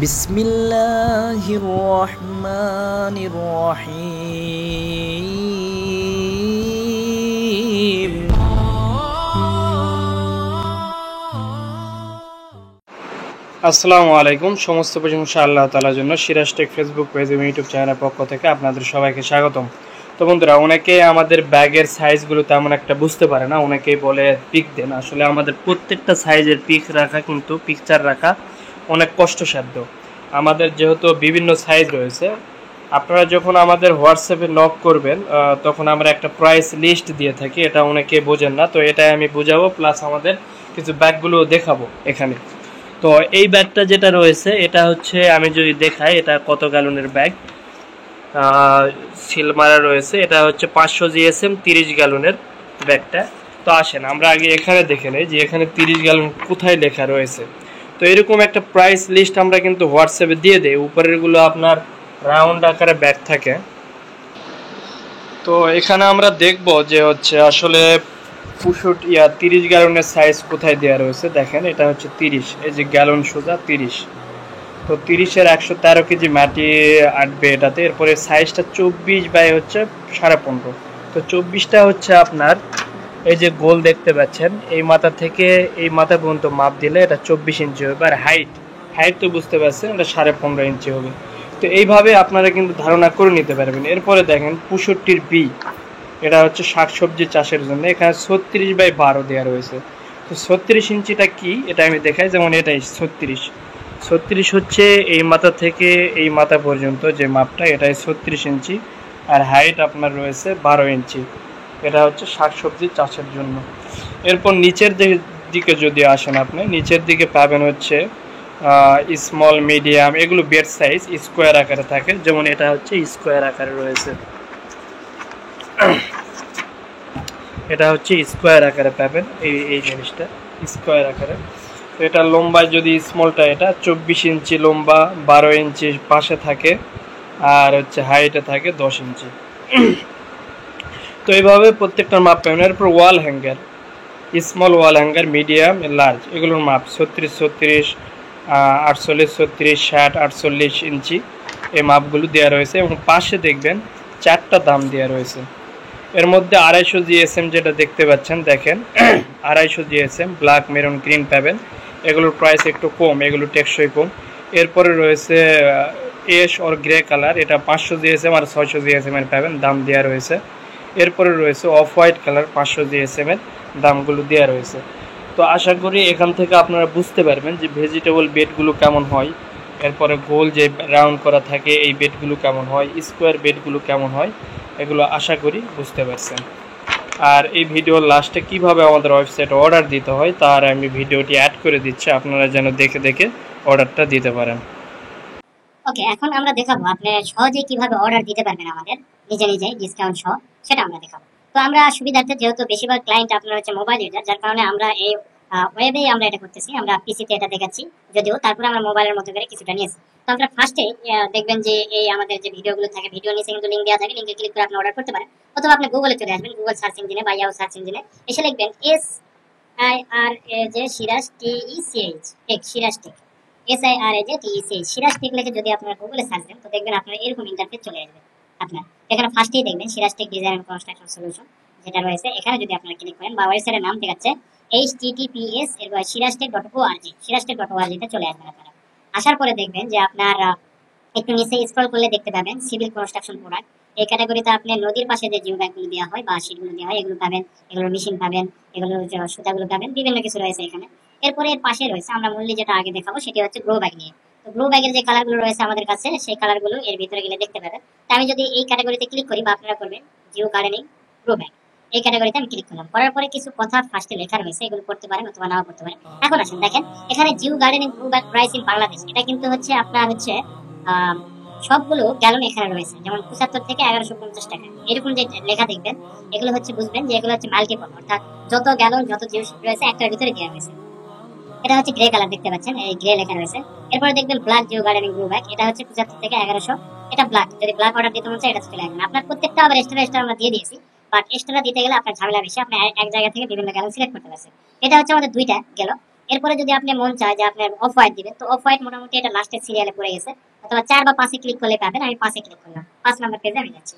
বিসমিল্লাহির রহমানির রহিম। আসসালামু আলাইকুম। সমস্ত প্রশংসা আল্লাহ তাআলার জন্য। সিরাজ টেক ফেসবুক পেজ এবং ইউটিউব চ্যানেলের পক্ষ থেকে আপনাদের সবাইকে স্বাগতম। তো বন্ধুরা, অনেকে আমাদের ব্যাগের সাইজগুলো তেমন একটা বুঝতে পারে না, অনেকেই বলে পিক দেন। আসলে আমাদের প্রত্যেকটা সাইজের পিক রাখা, কিন্তু পিকচার রাখা অনেক কষ্টসাধ্য। আমাদের যেহেতু বিভিন্ন সাইজ রয়েছে, আপনারা যখন আমাদের হোয়াটসঅ্যাপে নক করবেন তখন আমরা একটা প্রাইস লিস্ট দিয়ে থাকি। এটা অনেকে বোঝেন না, তো এটাই আমি বোঝাবো, প্লাস আমাদের কিছু ব্যাগগুলো দেখাবো এখানে। তো এই ব্যাগটা যেটা রয়েছে, এটা হচ্ছে, আমি যদি দেখাই এটা কত গ্যালনের ব্যাগ, সিল মারা রয়েছে। এটা হচ্ছে 500 জিএসএম 30 গ্যালনের ব্যাগটা। তো আসেন আমরা আগে এখানে দেখে নেই যে এখানে 30 গ্যালন কোথায় লেখা রয়েছে। তো এরকম একটা প্রাইস লিস্ট আমরা কিন্তু হোয়াটসঅ্যাপে দিয়ে দেই। উপরেরগুলো আপনার রাউন্ড আকারে ব্যাগ থাকে। তো এখানে আমরা দেখব যে হচ্ছে আসলে 30 গ্যালনের সাইজ কোথায় দেওয়া রয়েছে। দেখেন, এটা হচ্ছে 30, এই যে গ্যালন সোজা 30। তো 30-এর 113 কেজি মাটি আটবে এটাতে। এরপরে সাইজটা 24 বাই হচ্ছে 15.5। তো 24টা হচ্ছে আপনার এই যে গোল দেখতে পাচ্ছেন, এই মাথা থেকে এই মাথা পর্যন্ত মাপ দিলে এটা 24 ইঞ্চি হবে। আর হাইট তো বুঝতে পারছেন, এটা 15.5 ইঞ্চি হবে। তো এইভাবে আপনারা কিন্তু ধারণা করে নিতে পারবেন। এরপরে দেখেন 65-র বি, এটা হচ্ছে শাকসবজি চাষের জন্য। এখানে 36 বাই 12 দেওয়া রয়েছে। তো 36 ইঞ্চিটা কি, এটা আমি দেখাই। যেমন এটাই 36 হচ্ছে এই মাথা থেকে এই মাথা পর্যন্ত যে মাপটা, এটাই 36 ইঞ্চি। আর হাইট আপনার রয়েছে 12 ইঞ্চি। এটা হচ্ছে শাকসবজি চাষের জন্য। এরপর নিচের দিকে যদি আসেন, আপনি নিচের দিকে পাবেন হচ্ছে স্মল, মিডিয়াম, এগুলো বেড সাইজ স্কোয়ার আকারে থাকে। যেমন এটা হচ্ছে স্কোয়ার আকারে রয়েছে, এটা হচ্ছে স্কোয়ার আকারে পাবেন। এই জিনিসটা স্কোয়ার আকারে। তো এটা লম্বায় যদি স্মলটা, এটা 24 ইঞ্চি লম্বা, 12 ইঞ্চি পাশে থাকে, আর হচ্ছে হাইটে থাকে 10 ইঞ্চি। তো এইভাবে প্রত্যেকটার মাপ পাবেন। এরপর ওয়াল হ্যাঙ্গার, স্মল ওয়াল হ্যাঙ্গার, মিডিয়াম, লার্জ, এগুলোর মাপ 36, 48, 60, 48 ইঞ্চি এই মাপগুলো দেওয়া রয়েছে। এবং পাশে দেখবেন 4টা দাম দেওয়া রয়েছে। এর মধ্যে 250 জিএসএম যেটা দেখতে পাচ্ছেন, দেখেন 250 জিএসএম ব্ল্যাক, মেরুন, গ্রিন পাবেন। এগুলোর প্রাইস একটু কম, এগুলো টেকসই কম। এরপরে রয়েছে এশ ওর গ্রে কালার, এটা 500 জিএসএম আর 600 জিএসএম এর পাবেন, দাম দেওয়া রয়েছে। এরপরে রয়েছে অফ হোয়াইট কালার, 500 জিএসএম এর, দামগুলো দেওয়া রয়েছে। তো আশা করি এখান থেকে আপনারা বুঝতে পারবেন যে ভেজিটেবল বেডগুলো কেমন হয়। এরপরে গোল যে রাউন্ড করা থাকে এই বেডগুলো কেমন হয়, স্কোয়ার বেডগুলো কেমন হয়, এগুলো আশা করি বুঝতে পারছেন। আর এই ভিডিওর লাস্টে কিভাবে আমাদের ওয়েবসাইটে অর্ডার দিতে হয় তার আমি ভিডিওটি অ্যাড করে দিচ্ছি, আপনারা যেন দেখে দেখে অর্ডারটা দিতে পারেন। ওকে, এখন আমরা দেখাবো আপনি সহজেই কিভাবে অর্ডার দিতে পারবেন আমাদের নিজে ডিসকাউন্ট সহ, সেটা আমরা দেখাবো। তো আমরা সুবিধার্থে, যেহেতু বেশিরভাগ ক্লায়েন্ট আপনার হচ্ছে মোবাইল ইউজার, যার কারণে আমরা এই ওয়েবে আমরা এটা করতেছি। আমরা পিসিতে এটা দেখাচ্ছি যদিও, তারপরে আমরা মোবাইলের মতো করে কিছুটা নিয়েছি। তো আমরা ফার্স্টে দেখবেন যে এই আমাদের যে ভিডিওগুলো থাকে, ভিডিও নিচে কিন্তু লিঙ্ক দেওয়া থাকে, লিঙ্কে ক্লিক করে আপনি অর্ডার করতে পারেন। অথবা আপনি গুগলে চলে আসবেন, গুগল সার্চ ইঞ্জিনে বা ইয়াহু সার্চ ইঞ্জিনে এসে লিখবেন SIRAJ Siraj TECH tech, Siraj tech, SIRAJ Siraj tech লিখে যদি আপনারা গুগলে সার্চ দেন, তো দেখবেন আপনার এরকম ইন্টারফেস চলে আসবে। আপনার এখানে ফার্স্টেই দেখবেন Siraj tech design and construction solution যেটা রয়েছে। এখানে যদি আপনারা ক্লিক করেন বা ওয়েবসাইটের নাম দেখাচ্ছে https এরপর siraztech.org, siraztech.org তে চলে আসবেন আপনারা। আসার পরে দেখবেন যে আপনার একটু নিচে স্ক্রল করলে দেখতে পাবেন সিভিল কনস্ট্রাকশন প্রোডাক্ট। এই ক্যাটাগরিতে আপনি নদীর পাশে যে জিও ব্যাগগুলো দেওয়া হয় বা শীটগুলো দেওয়া হয় এগুলো পাবেন, এগুলোর মেশিন পাবেন, এগুলোর সুতাগুলো পাবেন, বিভিন্ন কিছু রয়েছে এখানে। এরপরে এর পাশে রয়েছে, আমরা মূল্য যেটা আগে দেখাবো সেটি হচ্ছে গ্রো ব্যাগ নিয়ে। তো গ্রো ব্যাগের যে কালারগুলো রয়েছে আমাদের কাছে, সেই কালারগুলো এর ভিতরে গেলে দেখতে পাবেন। তো আমি যদি এই ক্যাটাগরিতে ক্লিক করি বা আপনারা করবেন জিও গার্ডেনিং গ্রো ব্যাগ, এই ক্যাটাগরিতে আমি ক্লিক করলাম। করার পরে কিছু কথা ফার্স্টে লেখা রয়েছে, এগুলো পড়তে পারেন অথবা নাও পড়তে পারেন। এখন আসেন দেখেন, এখানে Jio gardening grow bag price in Bangladesh, এটা কিন্তু হচ্ছে আপনার হচ্ছে সবগুলো গ্যালন এখানে রয়েছে। যেমন 75 থেকে 1150 টাকা এরকম যে লেখা দেখবেন, এগুলো হচ্ছে বুঝবেন যে এগুলো হচ্ছে মাল্টিপল, অর্থাৎ যত গ্যালন যত জিনিস রয়েছে একটার ভিতরে দেওয়া হয়েছে। এটা হচ্ছে গ্রে কালার দেখতে পাচ্ছেন, এই গ্রে লেখা রয়েছে। এরপরে দেখবেন black Jio gardening grow bag, এটা হচ্ছে 75 থেকে 1100, এটা ব্ল্যাক। যদি ব্ল্যাক অর্ডার দিতে মন চায় এটা চলে আসবেন। আপনার প্রত্যেকটা আবার এক্সট্রা আমরা দিয়ে দিয়েছি, বাট এক্সট্রা দিতে গেলে আপনার ঝামেলা বেশি, আপনি এক জায়গা থেকে বিভিন্ন গ্যালন সিলেক্ট করতে পারছেন। এটা হচ্ছে আমাদের দুইটা গেল। এরপরে যদি আপনি মন চায় যে আপনার অফ হোয়াইট দিবেন, তো অফ হোয়াইট মোটামুটি এটা লাস্টের সিরিয়ালে পড়ে গেছে, অথবা 4 বা 5 ক্লিক করলে পাবেন। আমি 5 ক্লিক করলাম, 5 নাম্বার পেজে আমি যাচ্ছি।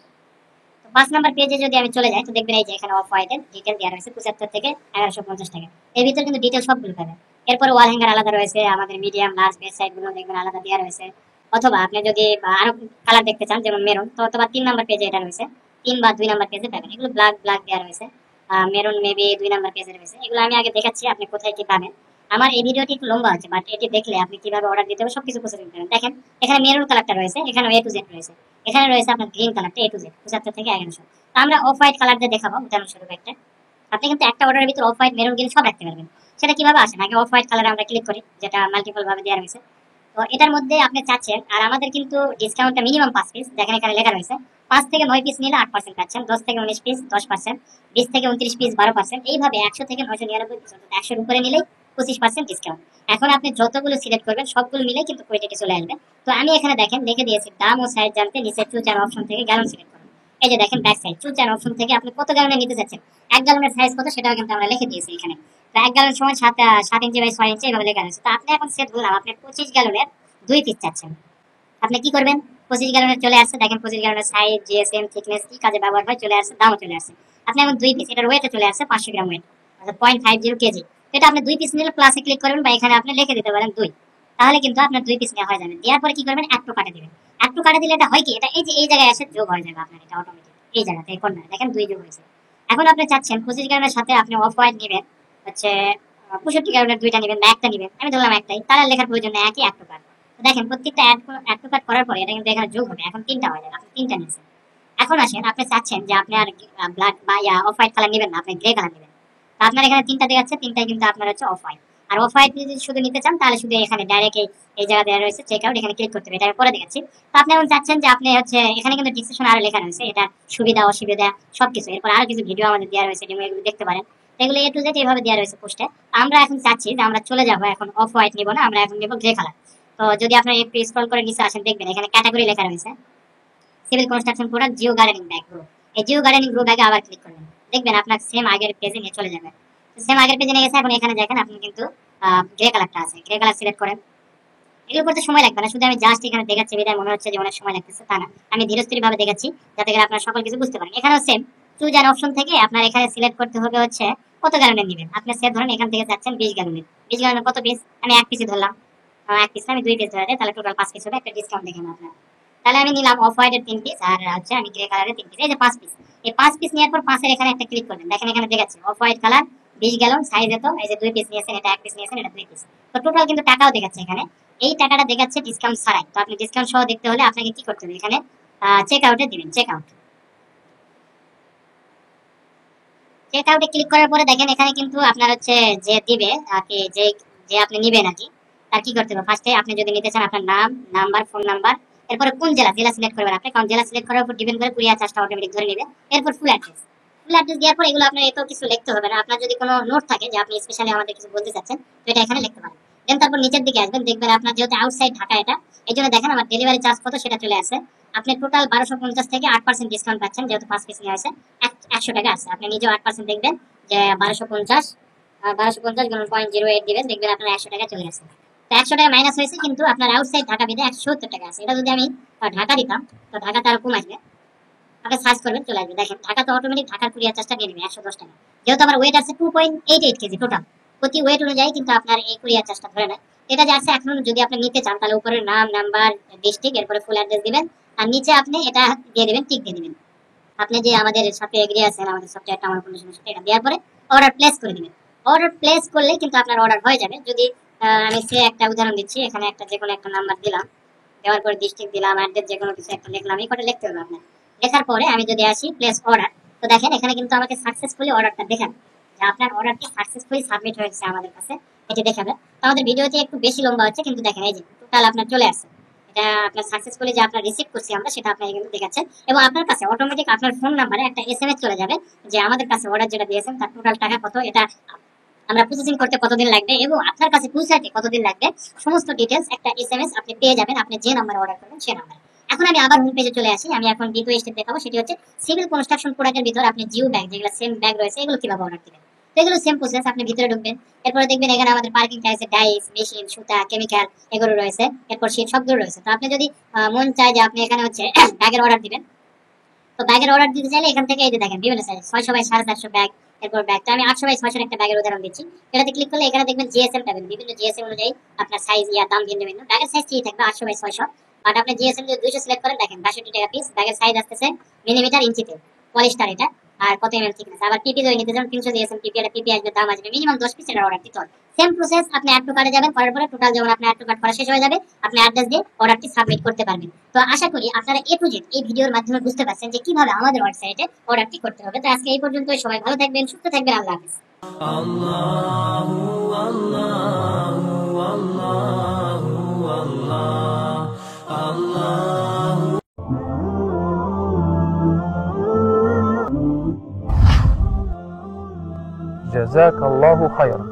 তো 5 নাম্বার পেজে যদি আমি চলে যাই, তো দেখবেন এই যে এখানে অফ হোয়াইটের ডিটেল দেওয়া রয়েছে 75 থেকে 1150 টাকা। এর ভিতরে কিন্তু ডিটেল সবগুলো পাবেন। এরপরে ওয়াল হ্যাঙ্গার আলাদা রয়েছে, আমাদের মিডিয়াম লার্জ বেস সাইজ গুলো দেখবেন আলাদা দেওয়া রয়েছে। অথবা আপনি যদি আরো কালার দেখতে চান যেমন মেরুন, তো অথবা 3 নাম্বার পেজে এটা রয়েছে, 3 বা 2 নাম্বার পেজে পাবেন। এগুলো ব্ল্যাক ব্ল্যাক দেওয়া রয়েছে, মেরুন মেবি 2 নাম্বার পেজে রয়েছে। এগুলো আমি আগে দেখাচ্ছি আপনি কোথায় কি পাবেন। আমার এই ভিডিওটি একটু লম্বা আছে, বাট এটি দেখলে আপনি কিভাবে অর্ডার দিতে হবে সবকিছু প্রসেসিং পাবেন। দেখেন এখানে মেরুন কালারটা রয়েছে, এখানে এ টু জেড রয়েছে, এখানে রয়েছে আপনার গ্রিন কালারটা এ টু জেড 75 থেকে 1100। তো আমরা অফ হোয়াইট কালার দিয়ে দেখাবো উদাহরণস্বরূপ একটা। আপনি কিন্তু একটা অর্ডারের ভিতর অফ হোয়াইট মেরুন গ্রিন সব রাখতে পারবেন। সেটা কিভাবে আসেন, আগে অফ হোয়াইট কালারে আমরা ক্লিক করি, যেটা মাল্টিপল ভাবে দেওয়া রয়েছে। তো এটার মধ্যে আপনি চাচ্ছেন, আর আমাদের কিন্তু ডিসকাউন্টটা মিনিমাম 5 পিস, দেখেন এখানে লেখা রয়েছে 5 থেকে 9 পিস নিলে 8% পাচ্ছেন, 10 থেকে 19 পিস 10%, 20 থেকে 29 পিস 12%, এইভাবে 100 থেকে 999 পিস অর্থাৎ 100 এর উপরে নিলেই 25% ডিসকাউন্ট। এখন আপনি যতগুলো সিলেক্ট করবেন সবগুলো মিলে কিন্তু কোয়ান্টিটি চলে আসবে। তো আমি এখানে দেখেন লিখে দিয়েছি দাম ও সাইজ জানতে নিচে চুজ অ্যান্ড অপশন থেকে গ্যালন সিলেক্ট করুন। এই যে দেখেন back side choose and option থেকে আপনি কত গ্যালনের নিতে চাচ্ছেন, 1 গ্যালনের সাইজ কত সেটাও কিন্তু আমরা লিখে দিয়েছি এখানে। তো 1 গ্যালন সমান 7 ইঞ্চি বাই 6 ইঞ্চি এভাবে লেখা রয়েছে। তো আপনি এখন সেট বললাম আপনি 25 গ্যালনের 2 পিস চাচ্ছেন। আপনি কি করবেন, 25 গ্যালনের চলে আসছে, দেখেন 25 গ্যালনের সাইজ জিএসএম থিকনেস কি কাজে ব্যবহার হয় চলে আসছে, দামও চলে আসছে। আপনি এখন 2 পিস, এটার ওয়েটে চলে আসছে 500 গ্রাম ওয়েট, অর্থাৎ 0.50 কেজি। এটা আপনি 2 পিস নিলে প্লাসে ক্লিক করবেন বা এখানে আপনি লিখে দিতে পারেন 2, তাহলে কিন্তু আপনার 2 পিস নেওয়া হয়ে যাবে। দেওয়ার পরে কি করবেন, অ্যাড টু কার্টে দিবেন। অ্যাড টু কার্টে দিলে এটা হয় কি, এটা এই যে এই জায়গায় এসে যোগ হয়ে যাবে আপনার, এটা অটোমেটিক এই জায়গাতে এই কর্নারে দেখেন 2 যোগ হয়েছে। এখন আপনি চাচ্ছেন 25 গ্রামের সাথে আপনি অফ হোয়াইট নেবেন হচ্ছে 65 গ্রামের 2টা নেবেন বা একটা নেবেন, আমি ধরলাম একটাই, তাহলে লেখার প্রয়োজন নেই, একই অ্যাড টু কার্ট। দেখেন প্রত্যেকটা অ্যাড টু কার্ট করার পরে এটা কিন্তু এখানে যোগ হবে, এখন 3টা হয়ে যাবে, আপনি 3টা নিয়েছেন। এখন আসেন আপনি চাচ্ছেন যে আপনি আর ব্ল্যাক বা অফ হোয়াইট কালার নেবেন না, আপনি গ্রে কালার নেবেন। তো আপনার এখানে 3টা দেখাচ্ছে, 3টাই কিন্তু আপনার হচ্ছে অফ হোয়াইট। আর অফ হোয়াইট যদি শুধু নিতে চান তাহলে শুধু এখানে ডাইরেক্ট এই জায়গা দেওয়া রয়েছে চেক আউট, এখানে ক্লিক করতে হবে, এটা আমি পরে দেখাচ্ছি। তো আপনি এখন চাচ্ছেন যে আপনি হচ্ছে এখানে কিন্তু ডিসক্রিপশন আরো লেখা রয়েছে এটা সুবিধা অসুবিধা সবকিছু, এরপর আরো কিছু ভিডিও আমাদের দেওয়া রয়েছে, এগুলো দেখতে পারেন। এগুলো এ টু জেড এইভাবে দেওয়া রয়েছে পোস্টে। আমরা এখন চাচ্ছি যে আমরা চলে যাব, এখন অফ হোয়াইট নিব না, আমরা এখন নেব গ্রে কালার। তো যদি আপনি একটু স্ক্রল করে নিচে আসেন দেখবেন এখানে ক্যাটাগরি লেখা রয়েছে civil construction product Jio gardening bag group. এই জিও গার্ডেনিং গ্রুপ ব্যাগে আবার ক্লিক করবেন, দেখবেন আপনার সেম আগের পেজে নিয়ে চলে যাবে। সেম আগের পেজে নিয়ে গেছে, এখন এখানে দেখেন আপনি কিন্তু গ্রে কালারটা আছে, গ্রে কালার সিলেক্ট করেন। এগুলো করতে সময় লাগবে না, শুধু আমি জাস্ট এখানে দেখাচ্ছি বিধায় মনে হচ্ছে যে অনেক সময় লাগতেছে, তা না, আমি ধীরস্থির ভাবে দেখাচ্ছি যাতে করে আপনারা সকল কিছু বুঝতে পারেন। এখানেও সেম চুজ অ্যান্ড অপশন থেকে আপনার এখানে সিলেক্ট করতে হবে হচ্ছে কত গ্যালনের নেবেন। আপনি সেট ধরেন এখান থেকে যাচ্ছেন 20 গ্যালনের, 20 গ্যালনের কত পিস, আমি 1 পিসই ধরলাম, 1 পিস আমি 2 পিস ধরে দেয়, তাহলে টোটাল 5 পিস হবে, একটা ডিসকাউন্ট দেখেন আপনার। তাহলে আমি নিলাম অফ হোয়াইটের 3 পিস আর হচ্ছে আমি গ্রে কালারের 3 পিস, এই যে 5 পিস। এই 5 পিস নেওয়ার পর 5 এর এখানে একটা ক্লিক করবেন, দেখেন এখানে দেখাচ্ছে off white colour 20 gallon size এত, এই যে 2 পিস নিয়েছেন, এটা 1 পিস নিয়েছেন, এটা 2 পিস। তো টোটাল কিন্তু টাকাও দেখাচ্ছে এখানে, এই টাকাটা দেখাচ্ছে ডিসকাউন্ট ছাড়াই। তো আপনি ডিসকাউন্ট সহ দেখতে হলে আপনাকে কি করতে হবে, এখানে চেক আউটে দিবেন, চেক আউট। চেক আউটে ক্লিক করার পরে দেখেন এখানে কিন্তু আপনার হচ্ছে যে দিবে আর কি, যে যে আপনি নিবেন আর কি, তার কি করতে হবে, ফার্স্টে আপনি যদি নিতে চান আপনার নাম, নাম্বার, ফোন নাম্বার, এরপরে কোন জেলা, জেলা সিলেক্ট করবেন আপনি, কারণ জেলা সিলেক্ট করার উপর ডিপেন্ড করে কুরিয়ার চার্জটা অটোমেটিক ধরে নেবে। এরপর ফুল অ্যাড্রেস, ফুল অ্যাড্রেস দেওয়ার পর এগুলো আপনার এত কিছু লিখতে হবে না, আপনার যদি কোনো নোট থাকে যে আপনি স্পেশালি আমাদের কিছু বলতে চাচ্ছেন তো এটা এখানে লিখতে পারেন। দেন তারপর নিচের দিকে আসবেন, দেখবেন আপনার যেহেতু আউটসাইড ঢাকা এটা, এই জন্য দেখেন আমার ডেলিভারি চার্জ কত সেটা চলে আসে। আপনি টোটাল 1250 থেকে 8% ডিসকাউন্ট পাচ্ছেন, যেহেতু 5 পিস নিয়ে আসে 100 টাকা আছে, আপনি নিজেও 8% দেখবেন যে 1250 গুণন 0.08 দিবেন, দেখবেন আপনার 100 টাকা চলে আসে। তো 100 টাকা মাইনাস হয়েছে, কিন্তু আপনার আউটসাইড ঢাকা বিদে 170 টাকা আছে। এটা যদি আমি ঢাকা দিতাম তো ঢাকা তার কম আসবে, আপনি সার্চ করবেন চলে আসবে। দেখেন ঢাকা তো অটোমেটিক ঢাকার কুরিয়ার চার্জটা নিয়ে নেবে 110 টাকা, যেহেতু আমার ওয়েট আছে 2.88 কেজি টোটাল, প্রতি ওয়েট অনুযায়ী কিন্তু আপনার এই কুরিয়ার চার্জটা ধরে নেয়। এটা যে আছে এখন যদি আপনি নিতে চান তাহলে উপরে নাম, নাম্বার, ডিস্ট্রিক্ট, এরপরে ফুল অ্যাড্রেস দিবেন, আর নিচে আপনি এটা দিয়ে দিবেন, টিক দিয়ে দিবেন আপনি যে আমাদের সাথে এগ্রি আছেন, আমাদের সফটওয়্যারটা আমার কন্ডিশনের সাথে, এটা দেওয়ার পরে অর্ডার প্লেস করে দিবেন। অর্ডার প্লেস করলে কিন্তু আপনার অর্ডার হয়ে যাবে। যদি আমি সে একটা উদাহরণ দিচ্ছি, এখানে একটা যে কোনো একটা নাম্বার দিলাম, দেওয়ার পরে ডিস্ট্রিক্ট দিলাম, অ্যাড্রেস যে কোনো কিছু একটা লিখলাম, এই কটা লিখতে হবে আপনার। লেখার পরে আমি যদি আসি প্লেস অর্ডার, তো দেখেন এখানে কিন্তু আমাকে সাকসেসফুলি অর্ডারটা দেখাবে যে আপনার অর্ডারটি সাকসেসফুলি সাবমিট হয়েছে আমাদের কাছে, এটি দেখাবে। তো আমাদের ভিডিওটি একটু বেশি লম্বা হচ্ছে, কিন্তু দেখেন এই যে টোটাল আপনার চলে আসছে, এটা আপনার সাকসেসফুলি যে আপনার রিসিভ করছি আমরা সেটা আপনাকে কিন্তু দেখাচ্ছে, এবং আপনার কাছে অটোমেটিক আপনার ফোন নাম্বারে একটা এসএমএস চলে যাবে যে আমাদের কাছে অর্ডার যেটা দিয়েছেন তার টোটাল টাকা কত, এটা আমরা প্রসেসিং করতে কতদিন লাগবে এবং আপনার কাছে পৌঁছাতে কতদিন লাগবে, সমস্ত ডিটেলস একটা এসএমএস আপনি পেয়ে যাবেন আপনি যে নাম্বারে অর্ডার করবেন সেই নাম্বারে। এখন আমি আবার হোম পেজে চলে আসি, আমি এখন দ্বিতীয় স্টেপ দেখাবো, সেটি হচ্ছে সিভিল কনস্ট্রাকশন প্রোডাক্টের ভিতর আপনি জিও ব্যাগ, যেগুলো সেম ব্যাগ রয়েছে, এগুলো কিভাবে অর্ডার দিবেন। তো এগুলো সেম প্রসেস, আপনি ভিতরে ঢুকবেন, এরপরে দেখবেন এখানে আমাদের পার্কিং টাইপস ডাইস, মেশিন, সুতা, কেমিক্যাল এগুলো রয়েছে, এরপর শীট সবগুলো রয়েছে। তো আপনি যদি মন চায় যে আপনি এখানে হচ্ছে ব্যাগের অর্ডার দিবেন, তো ব্যাগের অর্ডার দিতে চাইলে এখান থেকে এই যে দেখেন বিভিন্ন সাইজ 600 বাই 450 ব্যাগ, এরপর ব্যাগটা আমি 800 বাই 600 একটা ব্যাগের উদাহরণ দিচ্ছি। এটাতে ক্লিক করলে এখানে দেখবেন জিএসএম পাবেন, বিভিন্ন জিএসএম অনুযায়ী আপনার সাইজ দাম ভিন্ন ভিন্ন। ব্যাগের সাইজ ঠিক থাকবে 800 বাই 600, বাট আপনি জিএসএম যদি 200 সিলেক্ট করেন দেখেন 62 টাকা পিস। ব্যাগের সাইজ আসতেছে মিলিমিটার ইঞ্চিতে, পলিস্টার এটা, আর কত এমএম থিকনেস। আবার পিপি যদি নিতে চান 300 জিএসএম পিপি, এটা পিপি আসবে, দাম আসবে মিনিমাম 10 পিস এর অর্ডার দিতে হবে। সেম প্রসেস, আপনি অ্যাড টু কার্টে যাবেন, করার পরে টোটাল যখন আপনার অ্যাড টু কার্ট করা শেষ হয়ে যাবে আপনি অ্যাড্রেস দিয়ে অর্ডারটি সাবমিট করতে পারবেন। তো আশা করি আপনারা এ টু জেড এই ভিডিওর মাধ্যমে বুঝতে পারছেন যে কিভাবে আমাদের ওয়েবসাইটে অর্ডারটি করতে হবে। তো আজকে এই পর্যন্তই, সবাই ভালো থাকবেন, সুস্থ থাকবেন, আল্লাহ হাফেজ। جزاك الله خيرا.